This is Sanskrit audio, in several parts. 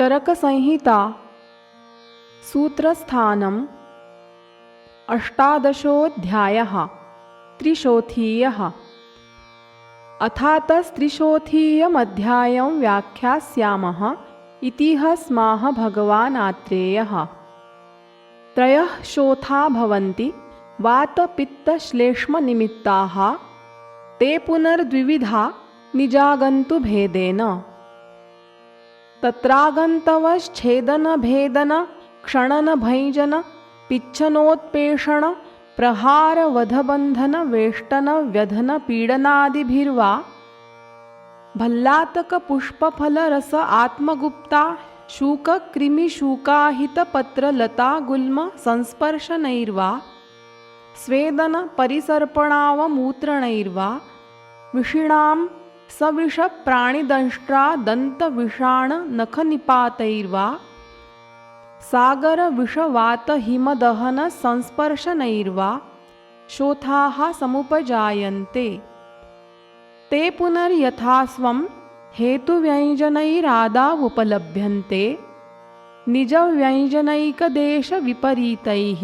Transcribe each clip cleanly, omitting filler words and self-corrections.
चरकसंहिता सूत्रस्थानम् अष्टादशोऽध्यायः त्रिशोथीयः। अथातस्त्रिशोथीयमध्यायं व्याख्यास्यामः इति स्माः भगवान् आत्रेयः। त्रयः शोथा भवन्ति वातपित्तश्लेष्मनिमित्ताः, ते पुनर्द्विविधा निजागन्तुभेदेन। तत्रागन्तवश्छेदनभेदन क्षणनभञ्जन पिच्छनोत्पेषण प्रहारवधबन्धन वेष्टन व्यधन पीडनादिभिर्वा भल्लातकपुष्पफलरस आत्मगुप्ता शूककृमिशूकाहितपत्रलतागुल्म संस्पर्शनैर्वा स्वेदन परिसर्पणावमूत्रणैर्वा विषिणां सविषप्राणिदंष्ट्रा दन्तविषाणनखनिपातैर्वा सागरविषवातहिमदहन संस्पर्शनैर्वा शोथाः समुपजायन्ते। ते पुनर्यथास्वं हेतुव्यञ्जनैरादावुपलभ्यन्ते। निजव्यञ्जनैकदेशविपरीतैः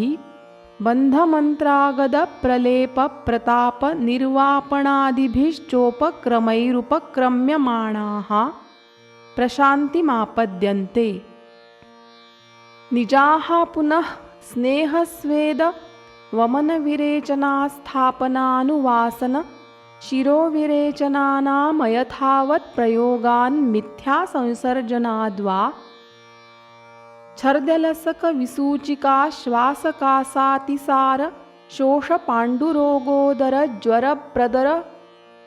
बन्धमन्त्रागतप्रलेपप्रतापनिर्वापणादिभिश्चोपक्रमैरुपक्रम्यमाणाः प्रशान्तिमापद्यन्ते। निजाः पुनः स्नेहस्वेद वमनविरेचनास्थापनानुवासन शिरोविरेचनानामयथावत् प्रयोगान् मिथ्यासंसर्जनाद्वा छर्द्यलसकविसूचिकाश्वासकासातिसार शोषपाण्डुरोगोदरज्वरप्रदर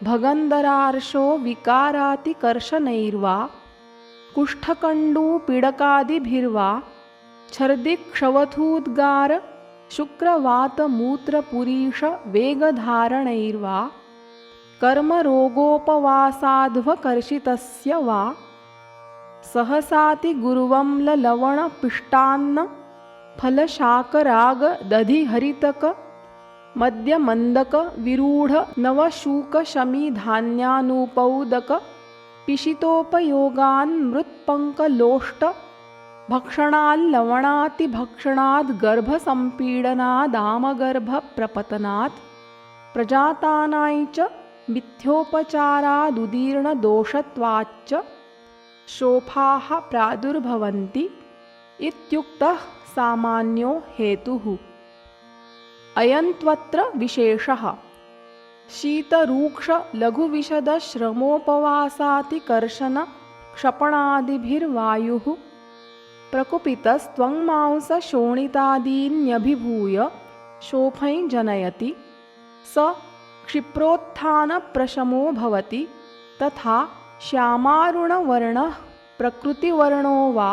भगन्धरार्शो विकारातिकर्षणैर्वा कुष्ठकण्डूपीडकादिभिर्वा छर्दिक्षवथूद्गार शुक्रवातमूत्रपुरीष वेगधारणैर्वा कर्मरोगोपवासाध्वकर्षितस्य वा सहसातिगुर्वम्ललवणपिष्टान्न फलशाकरागदधिहरितक मद्यमन्दक विरूढ नवशूकशमीधान्यानुपौदक पिशितोपयोगान् मृत्पङ्कलोष्ट भक्षणाल्लवणातिभक्षणाद् गर्भसम्पीडनादामगर्भप्रपतनात् प्रजातानाञ्च मिथ्योपचारादुदीर्णदोषत्वाच्च शोफाः प्रादुर्भवन्ति इत्युक्तः सामान्यो हेतुः। अयन्त्वत्र विशेषः शीतरूक्षलघुविशदश्रमोपवासातिकर्षण क्षपणादिभिर्वायुः प्रकुपितस्त्वङ्मांसशोणितादीन्यभिभूय शोफञ् जनयति। स क्षिप्रोत्थानप्रशमो भवति। तथा श्यामारुणवर्णः प्रकृतिवर्णो वा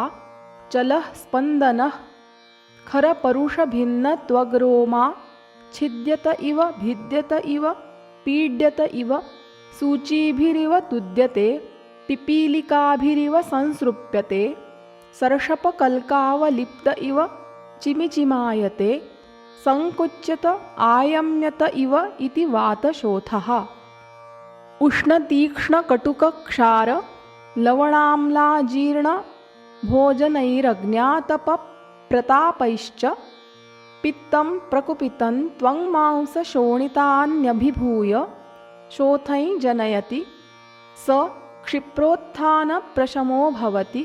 चलः स्पन्दनः खरपरुषभिन्नत्वग्रोमा छिद्यत इव भिद्यत इव पीड्यत इव सूचीभिरिव तुद्यते पिपीलिकाभिरिव संसृप्यते सर्षपकल्कावलिप्त इव चिमिचिमायते संकुच्यत आयम्यत इव इति वातशोथः। उष्णतीक्ष्णकटुकक्षार लवणाम्लाजीर्ण भोजनैरज्ञातपप्रतापैश्च पित्तं प्रकुपितं त्वङ्मांसशोणितान्यभिभूय शोथञ् जनयति। स क्षिप्रोत्थानप्रशमो भवति।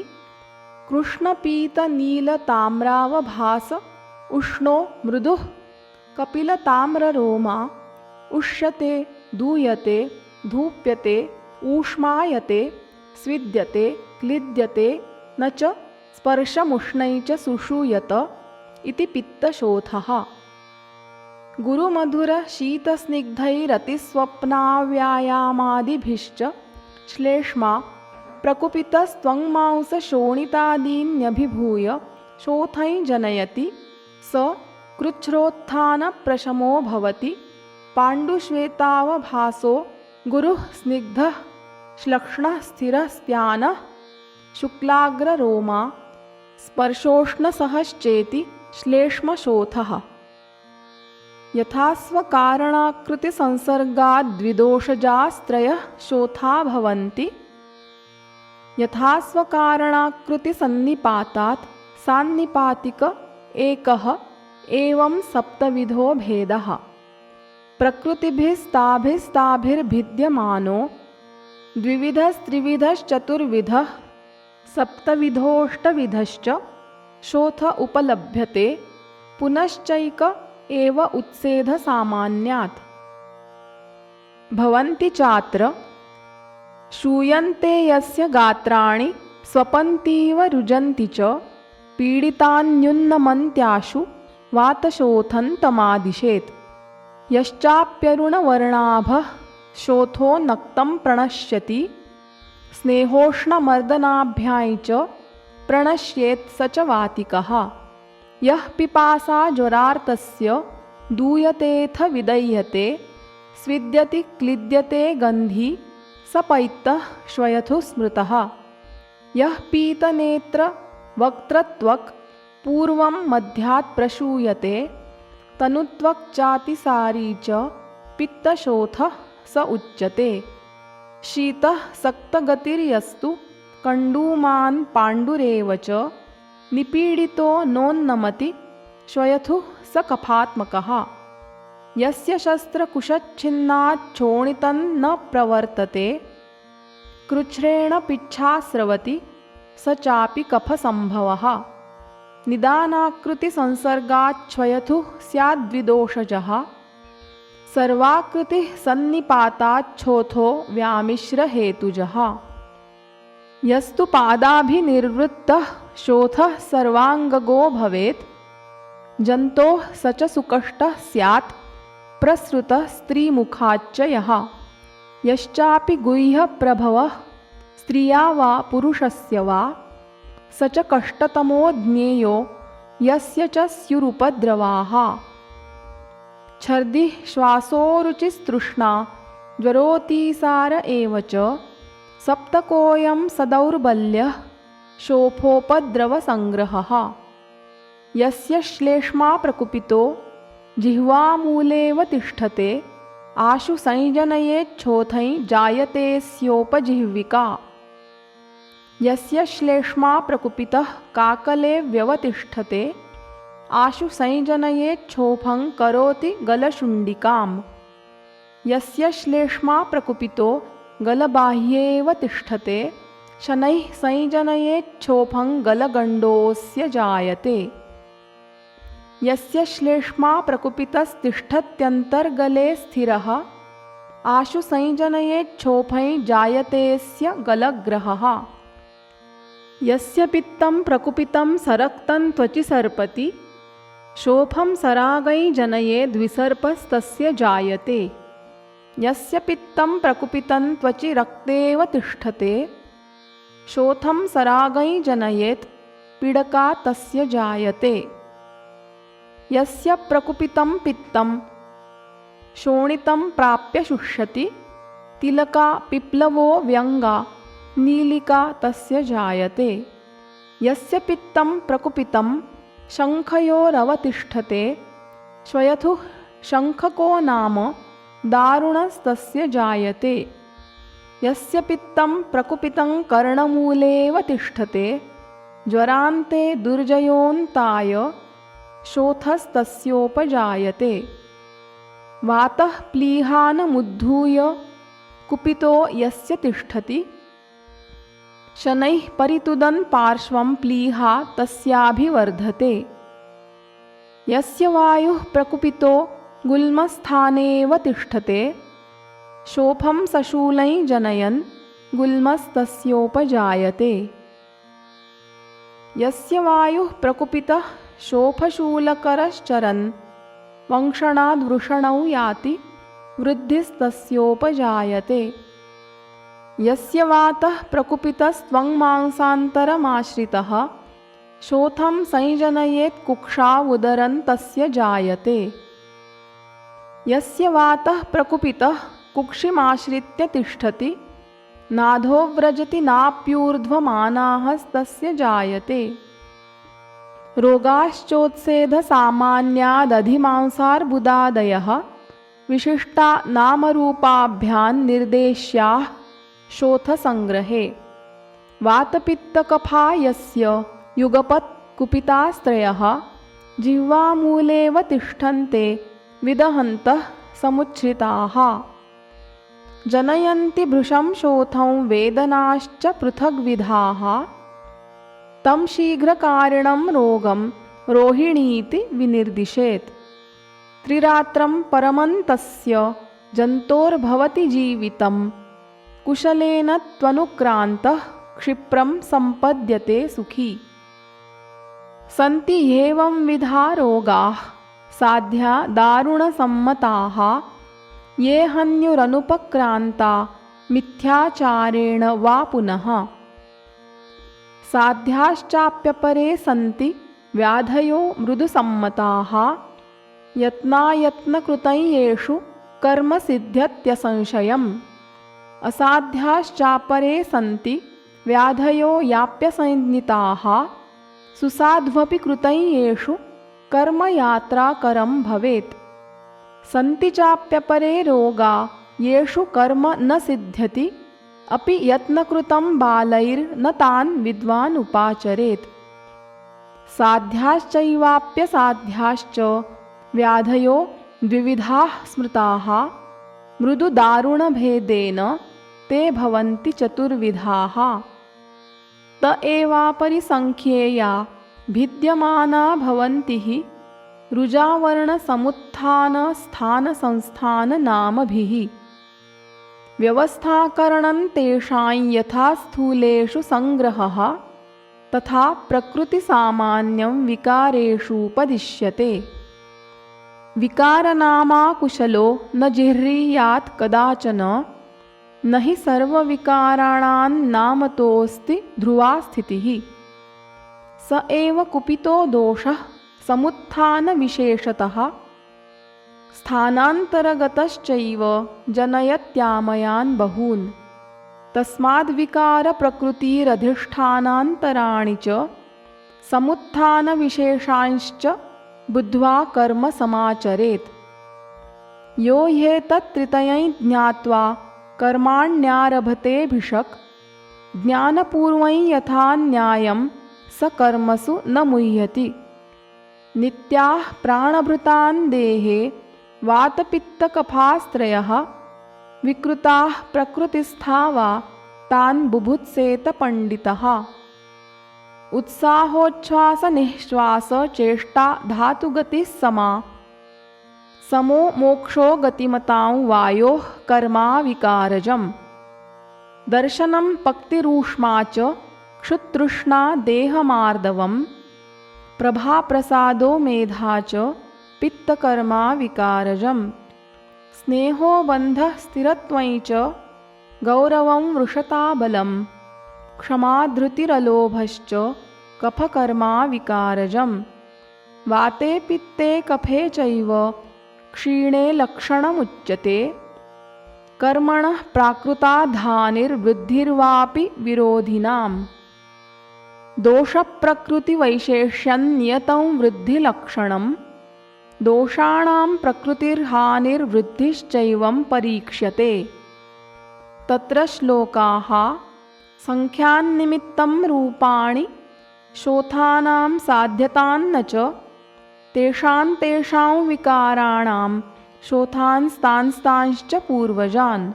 कृष्णपीतनीलताम्रावभास उष्णो मृदुः कपिलताम्ररोमा उष्यते दूयते धूप्यते ऊष्मायते स्विद्यते क्लिद्यते न च स्पर्शमुष्णैः च सुषूयत इति पित्तशोथः। गुरुमधुरशीतस्निग्धैरतिस्वप्नाव्यायामादिभिश्च श्लेष्मा प्रकुपितस्त्वङ्मांसशोणितादीन्यभिभूय शोथञ् जनयति। स कृच्छ्रोत्थानप्रशमो भवति। पाण्डुश्वेतावभासो गुरुः स्निग्धः श्लक्ष्णः स्थिरस्त्यानः शुक्लाग्ररोमा स्पर्शोष्णसहश्चेति श्लेष्मशोथः। यथास्वकारणाकृतिसंसर्गाद्विदोषजास्त्रयः शोथा भवन्ति। यथा स्वकारणाकृतिसन्निपातात् सान्निपातिक एकः एवं सप्तविधो भेदः। प्रकृतिभिस्ताभिस्ताभिर्भिद्यमानो द्विविधस्त्रिविधश्चतुर्विधः सप्तविधोऽष्टविधश्च शोथ उपलभ्यते पुनश्चैक एव उत्सेधसामान्यात्। भवन्ति चात्र श्रूयन्ते यस्य गात्राणि स्वपन्तीव रुजन्ति च पीडितान्युन्नमन्त्याशु वातशोथन्तमादिशेत्। यश्चाप्यरुणवर्णाभः शोथो नक्तं प्रणश्यति स्नेहोष्णमर्दनाभ्यां च प्रणश्येत् स च वातिकः। यः पिपासा ज्वरार्तस्य दूयतेऽथ विदह्यते स्विद्यति क्लिद्यते गन्धी स पैत्तः श्वयथु स्मृतः। यः पीतनेत्र वक्त्रत्वक् पूर्वं मध्यात् प्रशूयते तनुत्वक्चातिसारी च पित्तशोथः स उच्यते। शीतः सक्तगतिर्यस्तु कण्डूमान् पाण्डुरेव च निपीडितो नोन्नमति श्वयथु स कफात्मकः। यस्य शस्त्रकुशच्छिन्नाच्छोणितं न प्रवर्तते कृच्छ्रेण पिच्छास्रवति स चापि कफसम्भवः। निदानाकृतिसंसर्गाच्छ्वयथु स्याद्विदोषजः सर्वाकृतिः सन्निपाताच्छोथो व्यामिश्रहेतुजः। यस्तु पादाभिनिर्वृत्तः शोथः सर्वाङ्गगो भवेत् जन्तोः स च सुकष्टः स्यात् प्रसृतः स्त्रीमुखाच्च यः। यश्चापि गुह्यप्रभवः स्त्रिया वा पुरुषस्य वा स च कष्टतमो ज्ञेयो यस्य च स्युरुपद्रवाः। छर्दिः श्वासोरुचिस्तृष्णा ज्वरोऽतिसार एव च सप्तकोऽयं सदौर्बल्यः शोफोपद्रवसङ्ग्रहः। यस्य श्लेष्मा प्रकुपितो जिह्वामूलेव तिष्ठते आशु संजनयेच्छोथै जायतेऽस्योपजिह्विका। यस्य श्लेष्मा प्रकुपितः काकले व्यवतिष्ठते आशु संजनयेच्छोफं करोति गलशुण्डिकाम्। यस्य श्लेष्मा प्रकुपितो गलबाह्येव तिष्ठते शनैः संजनयेच्छोफं गलगण्डोऽस्य जायते। यस्य श्लेष्मा प्रकुपितस्तिष्ठत्यन्तर्गले स्थिरः आशु संजनयेच्छोफै जायतेऽस्य गलग्रहः। यस्य पित्तं प्रकुपितं सरक्तं त्वचि सर्पति शोफं सरागै जनयेद्विसर्पस्तस्य जायते। यस्य पित्तं प्रकुपितं त्वचि रक्तेव तिष्ठते शोथं सरागै जनयेत् पीडका तस्य जायते। यस्य प्रकुपितं पित्तं शोणितं प्राप्य शुष्यति तिलका पिप्लवो व्यङ्गा नीलिका तस्य जायते। यस्य पित्तं प्रकुपितं शङ्खयोरवतिष्ठते श्वयथुः शङ्खको नाम दारुणस्तस्य जायते। यस्य पित्तं प्रकुपितं कर्णमूलेव तिष्ठते ज्वरान्ते दुर्जयोऽन्ताय शोथस्तस्योपजायते। वातः प्लीहानमुद्धूय कुपितो यस्य तिष्ठति शनैः परितुदन् पार्श्वं प्लीहा तस्याभिवर्धते। यस्य वायुः प्रकुपितो गुल्मस्थानेव तिष्ठते शोफं सशूलै जनयन् गुल्मस्तस्योपजायते। यस्य वायुः प्रकुपितः शोफशूलकरश्चरन् वंशणाद्वृषणौ याति वृद्धिस्तस्योपजायते। यस्य वातः प्रकुपितस्त्वङ्मांसान्तरमाश्रितः शोथं संजनयेत् कुक्षावुदरं तस्य जायते। यस्य वातः प्रकुपितः कुक्षिमाश्रित्य तिष्ठति नाधो व्रजति नाप्यूर्ध्वमानाहस्तस्य जायते। रोगाश्चोत्सेधसामान्यादधिमांसार्बुदादयः विशिष्टा नामरूपाभ्यां निर्देश्याः शोथसङ्ग्रहे। वातपित्तकफा यस्य युगपत् कुपितास्त्रयः जिह्वामूलेव तिष्ठन्ते विदहन्तः समुच्छ्रिताः जनयन्ति भृशं शोथं वेदनाश्च पृथग्विधाः तं शीघ्रकारिणं रोगं रोहिणीति विनिर्दिशेत् त्रिरात्रं परमन्तस्य जन्तोर्भवति जीवितं कुशलेन त्वनुक्रान्तः क्षिप्रं सम्पद्यते सुखी सन्ति ह्येवंविधा रोगाः साध्या दारुणसम्मताः ये हन्युरनुपक्रान्ता मिथ्याचारेण वा पुनः साध्याश्चाप्यपरे सन्ति व्याधयो मृदुसम्मताः यत्नायत्नकृतञ्येषु कर्म सिद्ध्यत्यसंशयम् असाध्याश्चापरे सन्ति व्याधयो याप्यसंज्ञिताः सुसाध्वपि कृतञ्येषु कर्मयात्राकरं भवेत् सन्ति चाप्यपरे रोगा येषु कर्म न सिद्ध्यति अपि यत्नकृतं बालैर्न तान् विद्वान् उपाचरेत् साध्याश्चैवाप्यसाध्याश्च व्याधयो द्विविधाः स्मृताः मृदुदारुणभेदेन ते भवन्ति चतुर्विधाः त एवापरिसङ्ख्येया भिद्यमाना भवन्ति हि रुजावर्णसमुत्थानस्थानसंस्थाननामभिः व्यवस्थाकरणं तेषां यथा स्थूलेषु सङ्ग्रहः तथा प्रकृतिसामान्यं विकारेषूपदिश्यते विकारनामा कुशलो न जिह्रीयात् कदाचन न हि सर्वविकाराणान्नामतोऽस्ति ध्रुवा स्थितिः स एव कुपितो दोषः समुत्थानविशेषतः स्थानान्तरगतश्चैव जनयत्यामयान् बहून् तस्माद्विकारप्रकृतिरधिष्ठानान्तराणि च समुत्थानविशेषांश्च बुद्ध्वा कर्म समाचरेत् यो ह्येतत्त्रितयं ज्ञात्वा कर्माण्यारभतेऽभिषक् ज्ञानपूर्वं यथा न्यायं स कर्मसु न मुह्यति नित्याः प्राणभृतान् देहे वातपित्तकफास्त्रयः विकृताः प्रकृतिस्था वा तान् बुभुत्सेत पण्डितः उत्साहोच्छ्वासनिःश्वासचेष्टा धातुगतिः समा समो मोक्षो गतिमतां वायोः कर्माविकारजम् दर्शनं पक्तिरूष्मा च क्षुतृष्णा देहमार्दवम् प्रभाप्रसादो मेधा च पित्तकर्माविकारजम् स्नेहो बन्धः स्थिरत्वं च गौरवं वृषताबलं क्षमा धृतिरलोभश्च कफकर्माविकारजम् वाते पित्ते कफे चैव क्षीणे लक्षणमुच्यते कर्मणः प्राकृताधानिर्वृद्धिर्वापि विरोधिनाम् दोषप्रकृतिवैशेष्यन्नियतं वृद्धिलक्षणं दोषाणां प्रकृतिर्हानिर्वृद्धिश्चैवं परीक्ष्यते तत्र श्लोकाः संख्यान्निमित्तं रूपाणि शोथानां साध्यतान्न च तेषां विकाराणां शोथांस्तांश्च पूर्वजान्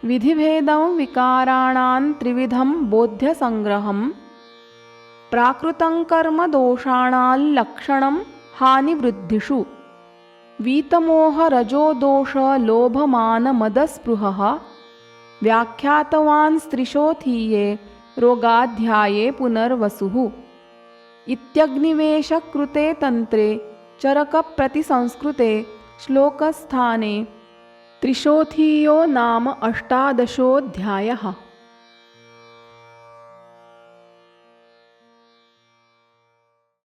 विधिभेदं विकाराणां त्रिविधं बोध्यसंग्रहं प्राकृतं कर्म दोषाणाल्लक्षणं हानिवृद्धिषु वीतमोहरजोदोषलोभमानमदस्पृहः व्याख्यातवान्स्त्रिशोथीये रोगाध्याये पुनर्वसुः इत्यग्निवेशकृते तन्त्रे चरकप्रतिसंस्कृते श्लोकस्थाने त्रिशोथीयो नाम 18 अध्यायः।